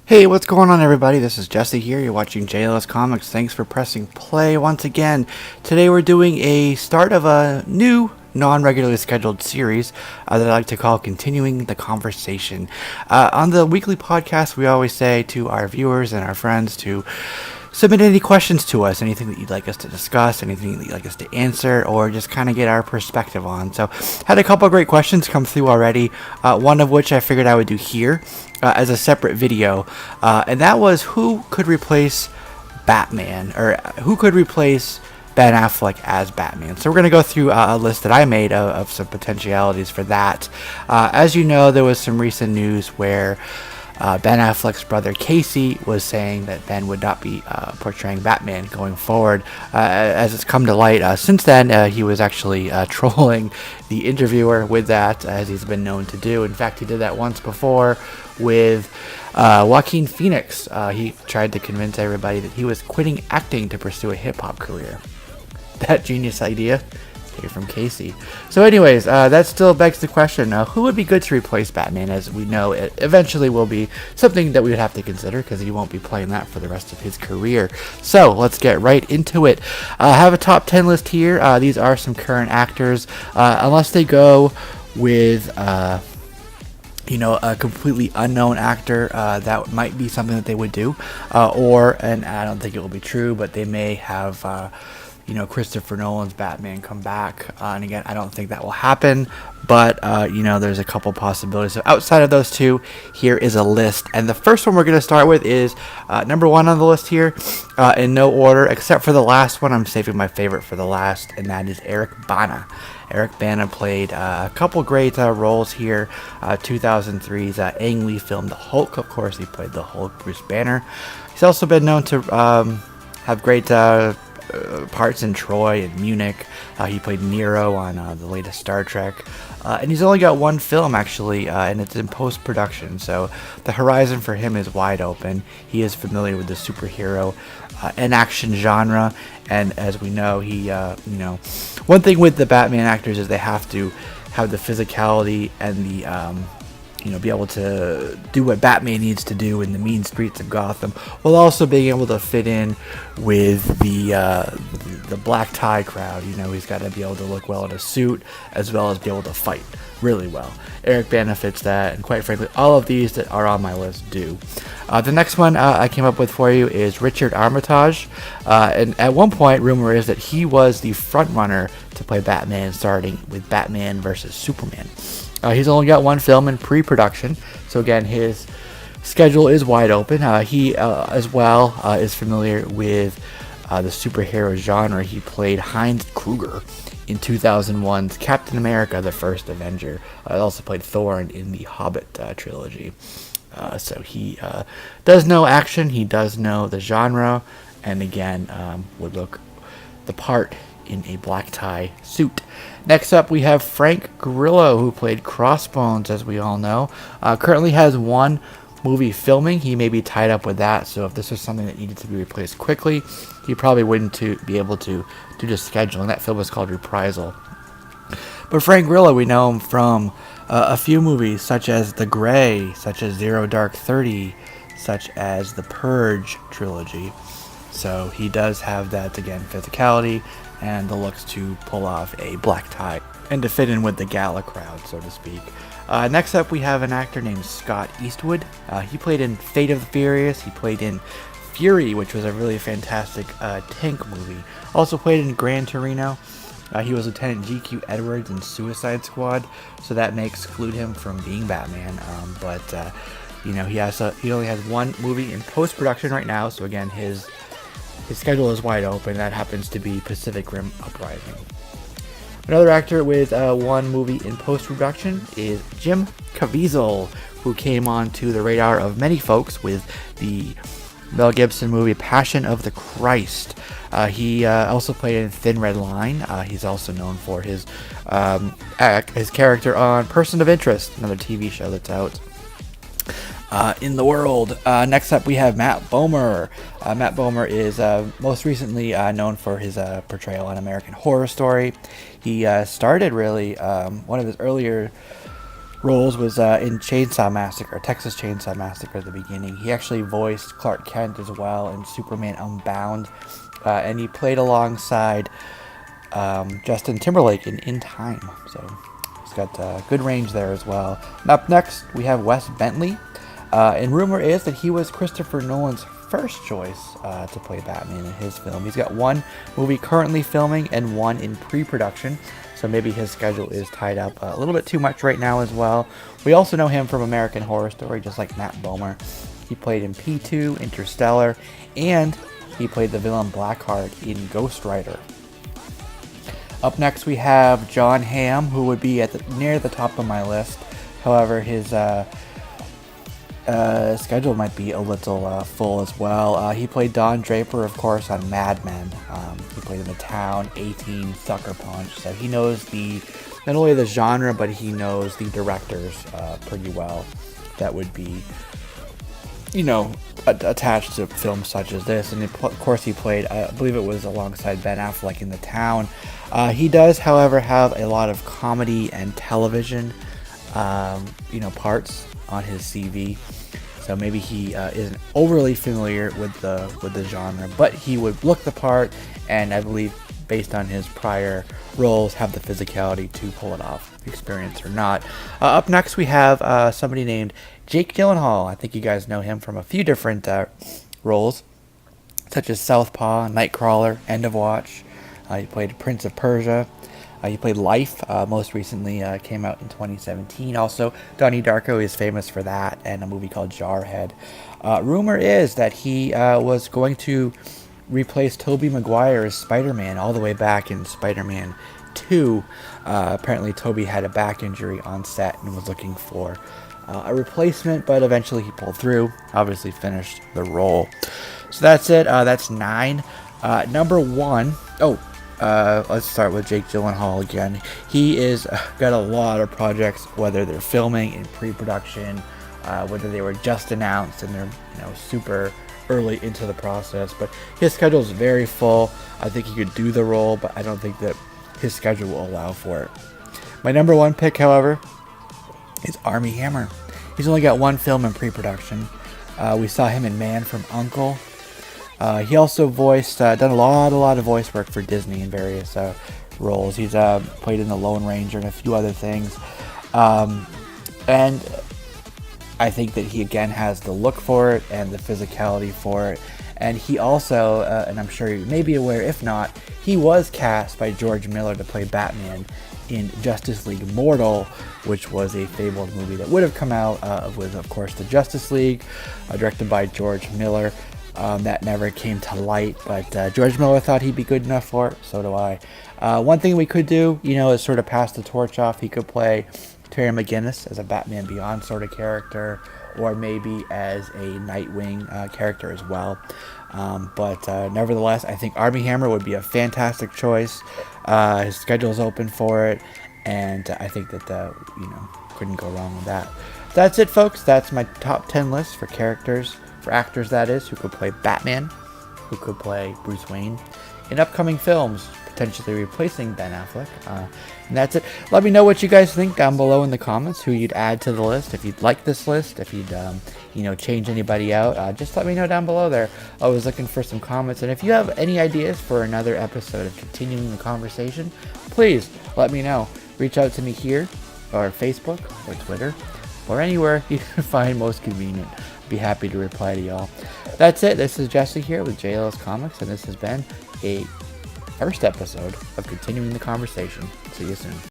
Hey, what's going on, everybody? This is Jesse here. You're watching JLS Comics. Thanks for pressing play once again. Today we're doing a start of a new non-regularly scheduled series that I like to call Continuing the Conversation. On the weekly podcast, we always say to our viewers and our friends to submit any questions to us, anything that you'd like us to discuss, anything that you'd like us to answer, or just kind of get our perspective on. So, had a couple of great questions come through already, one of which I figured I would do here as a separate video, and that was who could replace Batman, or who could replace Ben Affleck as Batman. So we're going to go through a list that I made of some potentialities for that. As you know, there was some recent news where Ben Affleck's brother Casey was saying that Ben would not be portraying Batman going forward. As it's come to light, since then he was actually trolling the interviewer with that, as he's been known to do. In fact, he did that once before with Joaquin Phoenix. He tried to convince everybody that he was quitting acting to pursue a hip-hop career. That genius idea came from Casey. So anyways, that still begs the question, who would be good to replace Batman? As we know, it eventually will be something that we would have to consider, because he won't be playing that for the rest of his career. So let's get right into it. I have a top 10 list here. These are some current actors, unless they go with a completely unknown actor, that might be something that they would do, and I don't think it will be true, but they may have Christopher Nolan's Batman come back, and again, I don't think that will happen, but there's a couple possibilities. So outside of those two, here is a list, and the first one we're going to start with is number one on the list here, in no order except for the last one. I'm saving my favorite for the last, and that is Eric Bana. Eric Bana played a couple great roles here. 2003's Ang Lee film The Hulk. Of course, he played the Hulk, Bruce Banner. He's also been known to have great parts in Troy and Munich. He played Nero on the latest Star Trek. And he's only got one film, actually, and it's in post-production. So the horizon for him is wide open. He is familiar with the superhero and action genre. And as we know, one thing with the Batman actors is they have to have the physicality and the be able to do what Batman needs to do in the mean streets of Gotham, while also being able to fit in with the black tie crowd. He's got to be able to look well in a suit, as well as be able to fight really well. Eric Bana fits that, and quite frankly, all of these that are on my list do. The next one I came up with for you is Richard Armitage, and at one point, rumor is that he was the front runner to play Batman, starting with Batman versus Superman. He's only got one film in pre-production, so again, his schedule is wide open. He, as well, is familiar with the superhero genre. He played Heinz Kruger in 2001's Captain America: The First Avenger. He also played Thor in the Hobbit trilogy. So he does know action, he does know the genre, and again, would look the part in a black tie suit. Next up, we have Frank Grillo, who played Crossbones, as we all know. Currently has one movie filming. He may be tied up with that, so if this was something that needed to be replaced quickly, he probably wouldn't be able to do the scheduling. That film was called Reprisal. But Frank Grillo, we know him from a few movies, such as The Grey, such as Zero Dark 30, such as the Purge trilogy. So he does have that, again, physicality and the looks to pull off a black tie and to fit in with the gala crowd, so to speak. Next up, we have an actor named Scott Eastwood. He played in Fate of the Furious. He played in Fury, which was a really fantastic tank movie. Also played in Gran Torino. He was Lieutenant G.Q. Edwards in Suicide Squad, so that may exclude him from being Batman. But he only has one movie in post-production right now, so again, his schedule is wide open. That happens to be Pacific Rim Uprising. Another actor with one movie in post-production is Jim Caviezel, who came onto the radar of many folks with the Mel Gibson movie Passion of the Christ. He also played in Thin Red Line. He's also known for his character on Person of Interest, another TV show that's out in the world. Next up, we have Matt Bomer. Matt Bomer is most recently known for his portrayal on American Horror Story. He started really one of his earlier roles was in Chainsaw Massacre, Texas Chainsaw Massacre at the beginning. He actually voiced Clark Kent as well in Superman Unbound, and he played alongside Justin Timberlake in Time. So he's got good range there as well. And up next, we have Wes Bentley. And rumor is that he was Christopher Nolan's first choice to play Batman in his film. He's got one movie currently filming and one in pre-production, so maybe his schedule is tied up a little bit too much right now as well. We also know him from American Horror Story, just like Matt Bomer. He played in P2, Interstellar, and he played the villain Blackheart in Ghost Rider. Up next we have Jon Hamm, who would be near the top of my list. However, his schedule might be a little full as well. He played Don Draper, of course, on Mad Men. He played in The Town, 18, Sucker Punch. So he knows not only the genre, but he knows the directors pretty well. That would be, attached to films such as this. And of course, he played, I believe it was alongside Ben Affleck in The Town. He does, however, have a lot of comedy and television, parts on his CV. So maybe he isn't overly familiar with the genre, but he would look the part, and I believe, based on his prior roles, have the physicality to pull it off, experience or not. Up next, we have somebody named Jake Gyllenhaal. I think you guys know him from a few different roles, such as Southpaw, Nightcrawler, End of Watch. He played Prince of Persia. He played Life, most recently came out in 2017. Also, Donnie Darko is famous for that, and a movie called Jarhead. Rumor is that he was going to replace Tobey Maguire as Spider-Man all the way back in Spider-Man 2. Apparently, Tobey had a back injury on set and was looking for a replacement, but eventually he pulled through, obviously finished the role. So that's it. That's 9. Number 1. Let's start with Jake Gyllenhaal again. He is got a lot of projects, whether they're filming in pre-production, whether they were just announced and they're super early into the process. But his schedule is very full. I think he could do the role, but I don't think that his schedule will allow for it. My number 1 pick, however, is Armie Hammer. He's only got one film in pre-production. We saw him in Man from U.N.C.L.E. He also voiced, done a lot of voice work for Disney in various roles. He's played in The Lone Ranger and a few other things. And I think that he, again, has the look for it and the physicality for it. And he also, and I'm sure you may be aware, if not, he was cast by George Miller to play Batman in Justice League Mortal, which was a fabled movie that would have come out with, of course, the Justice League, directed by George Miller. That never came to light, but George Miller thought he'd be good enough for it. So do I. One thing we could do, is sort of pass the torch off. He could play Terry McGinnis as a Batman Beyond sort of character, or maybe as a Nightwing character as well. But nevertheless, I think Armie Hammer would be a fantastic choice. His schedule is open for it, and I think that couldn't go wrong with that. That's it, folks. That's my top 10 list for characters. For actors, that is, who could play Batman, who could play Bruce Wayne in upcoming films, potentially replacing Ben Affleck. And that's it. Let me know what you guys think down below in the comments, who you'd add to the list, if you'd like this list, if you'd, change anybody out. Just let me know down below there. Always looking for some comments. And if you have any ideas for another episode of continuing the conversation, please let me know. Reach out to me here, or Facebook, or Twitter, or anywhere you can find most convenient. Be happy to reply to y'all. That's it. This is Jesse here with JLS Comics, and this has been a first episode of Continuing the Conversation. See you soon.